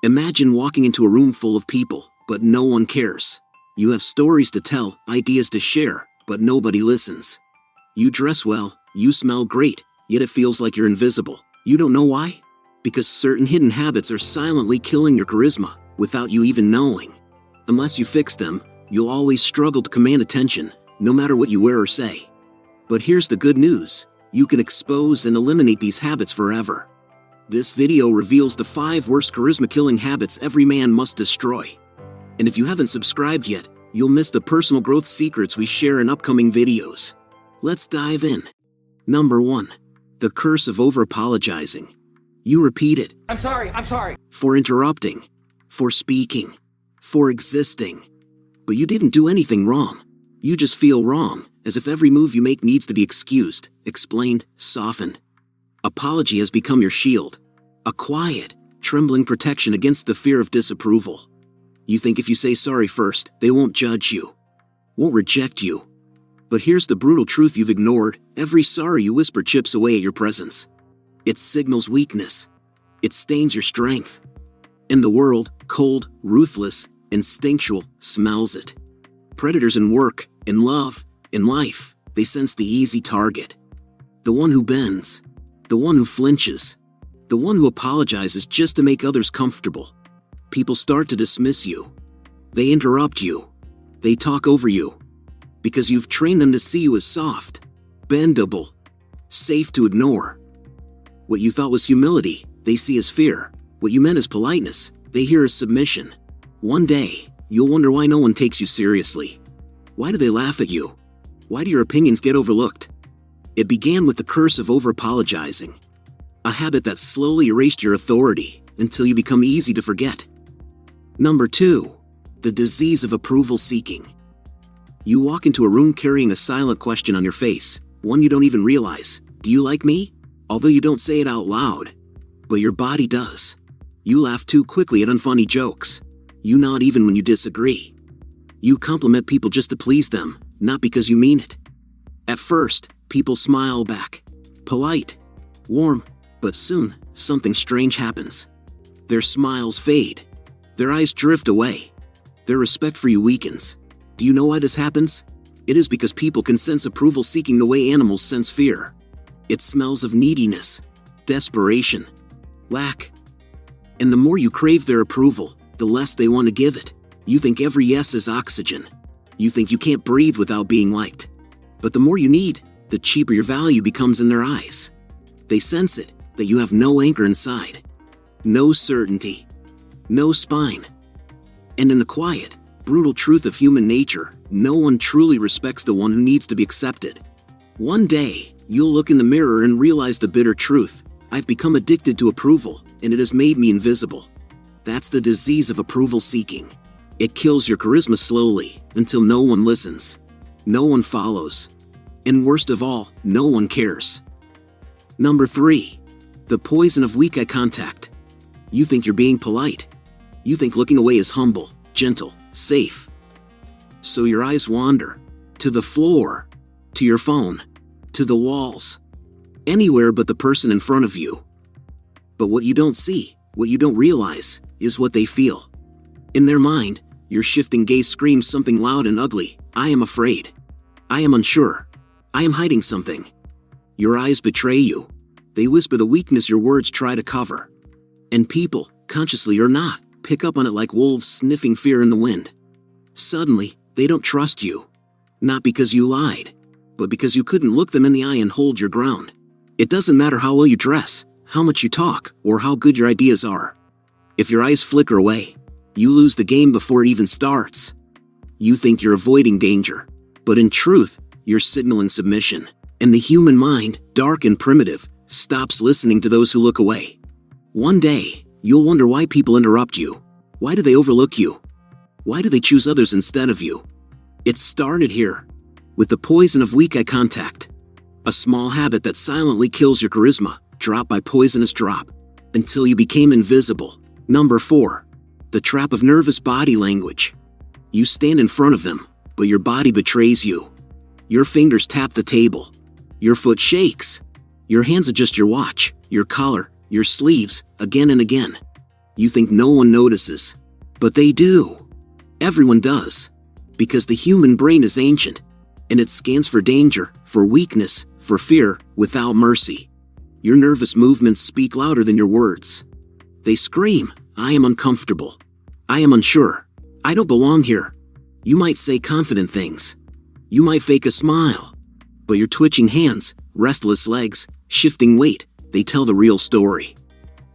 Imagine walking into a room full of people, but no one cares. You have stories to tell, ideas to share, but nobody listens. You dress well, you smell great, yet it feels like you're invisible. You don't know why? Because certain hidden habits are silently killing your charisma, without you even knowing. Unless you fix them, you'll always struggle to command attention, no matter what you wear or say. But here's the good news. You can expose and eliminate these habits forever. This video reveals the 5 worst charisma-killing habits every man must destroy. And if you haven't subscribed yet, you'll miss the personal growth secrets we share in upcoming videos. Let's dive in. Number 1. The curse of over-apologizing. You repeat it. I'm sorry. For interrupting. For speaking. For existing. But you didn't do anything wrong. You just feel wrong, as if every move you make needs to be excused, explained, softened. Apology has become your shield. A quiet, trembling protection against the fear of disapproval. You think if you say sorry first, they won't judge you. Won't reject you. But here's the brutal truth you've ignored. Every sorry you whisper chips away at your presence. It signals weakness. It stains your strength. And the world, cold, ruthless, instinctual, smells it. Predators in work, in love, in life, they sense the easy target. The one who bends. The one who flinches. The one who apologizes just to make others comfortable. People start to dismiss you. They interrupt you. They talk over you. Because you've trained them to see you as soft, bendable, safe to ignore. What you thought was humility, they see as fear. What you meant as politeness, they hear as submission. One day, you'll wonder why no one takes you seriously. Why do they laugh at you? Why do your opinions get overlooked? It began with the curse of over-apologizing. A habit that slowly erased your authority until you become easy to forget. Number 2. The disease of approval seeking. You walk into a room carrying a silent question on your face, one you don't even realize. Do you like me? Although you don't say it out loud. But your body does. You laugh too quickly at unfunny jokes. You nod even when you disagree. You compliment people just to please them, not because you mean it. At first, people smile back. Polite. Warm. But soon, something strange happens. Their smiles fade. Their eyes drift away. Their respect for you weakens. Do you know why this happens? It is because people can sense approval seeking the way animals sense fear. It smells of neediness, desperation, lack. And the more you crave their approval, the less they want to give it. You think every yes is oxygen. You think you can't breathe without being liked. But the more you need, the cheaper your value becomes in their eyes. They sense it, that you have no anchor inside. No certainty. No spine. And in the quiet, brutal truth of human nature, no one truly respects the one who needs to be accepted. One day, you'll look in the mirror and realize the bitter truth. I've become addicted to approval, and it has made me invisible. That's the disease of approval seeking. It kills your charisma slowly, until no one listens. No one follows. And worst of all, no one cares. Number 3. The poison of weak eye contact. You think you're being polite. You think looking away is humble, gentle, safe. So your eyes wander. To the floor. To your phone. To the walls. Anywhere but the person in front of you. But what you don't see, what you don't realize, is what they feel. In their mind, your shifting gaze screams something loud and ugly. I am afraid. I am unsure. I am hiding something. Your eyes betray you. They whisper the weakness your words try to cover. And people, consciously or not, pick up on it like wolves sniffing fear in the wind. Suddenly, they don't trust you. Not because you lied, but because you couldn't look them in the eye and hold your ground. It doesn't matter how well you dress, how much you talk, or how good your ideas are. If your eyes flicker away, you lose the game before it even starts. You think you're avoiding danger, but in truth, you're signaling submission. And the human mind, dark and primitive, stops listening to those who look away. One day, you'll wonder why people interrupt you. Why do they overlook you? Why do they choose others instead of you? It started here, with the poison of weak eye contact. A small habit that silently kills your charisma, drop by poisonous drop, until you became invisible. Number 4. The trap of nervous body language. You stand in front of them, but your body betrays you. Your fingers tap the table. Your foot shakes. Your hands adjust your watch, your collar, your sleeves, again and again. You think no one notices. But they do. Everyone does. Because the human brain is ancient, and it scans for danger, for weakness, for fear, without mercy. Your nervous movements speak louder than your words. They scream, "I am uncomfortable. I am unsure. I don't belong here." You might say confident things. You might fake a smile. But your twitching hands, restless legs, shifting weight, they tell the real story.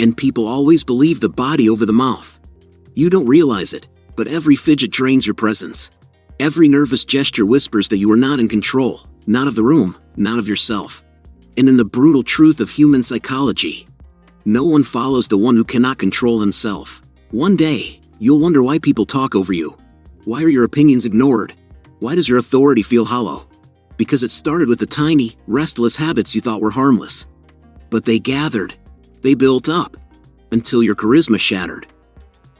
And people always believe the body over the mouth. You don't realize it, but every fidget drains your presence. Every nervous gesture whispers that you are not in control, not of the room, not of yourself. And in the brutal truth of human psychology, no one follows the one who cannot control himself. One day, you'll wonder why people talk over you. Why are your opinions ignored? Why does your authority feel hollow? Because it started with the tiny, restless habits you thought were harmless. But they gathered. They built up. Until your charisma shattered.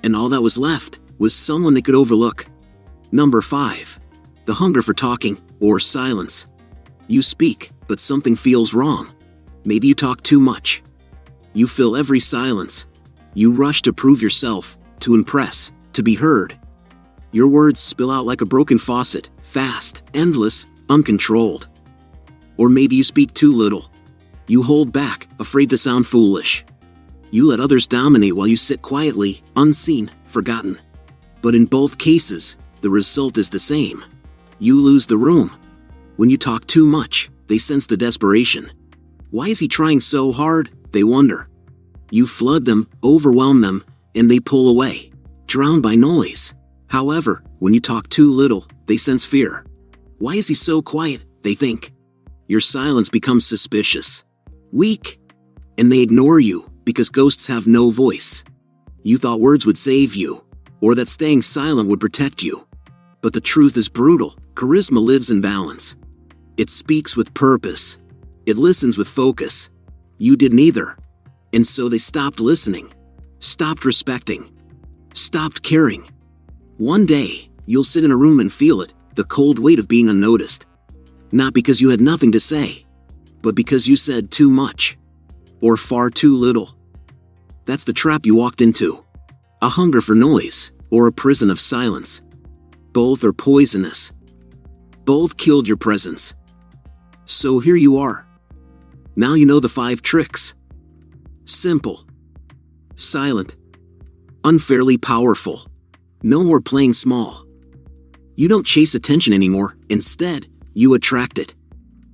And all that was left was someone they could overlook. Number 5. The hunger for talking, or silence. You speak, but something feels wrong. Maybe you talk too much. You fill every silence. You rush to prove yourself, to impress, to be heard. Your words spill out like a broken faucet, fast, endless, uncontrolled. Or maybe you speak too little. You hold back, afraid to sound foolish. You let others dominate while you sit quietly, unseen, forgotten. But in both cases, the result is the same. You lose the room. When you talk too much, they sense the desperation. Why is he trying so hard? They wonder. You flood them, overwhelm them, and they pull away, drowned by noise. However, when you talk too little, they sense fear. Why is he so quiet? They think. Your silence becomes suspicious, weak, and they ignore you because ghosts have no voice. You thought words would save you, or that staying silent would protect you. But the truth is brutal. Charisma lives in balance. It speaks with purpose. It listens with focus. You did neither. And so they stopped listening, stopped respecting, stopped caring. One day, you'll sit in a room and feel it, the cold weight of being unnoticed. Not because you had nothing to say, but because you said too much, or far too little. That's the trap you walked into. A hunger for noise, or a prison of silence. Both are poisonous. Both killed your presence. So here you are. Now you know the 5 tricks. Simple. Silent. Unfairly powerful. No more playing small. You don't chase attention anymore. Instead, you attract it.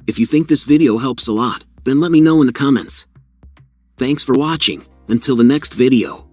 If you think this video helps a lot, then let me know in the comments. Thanks for watching. Until the next video.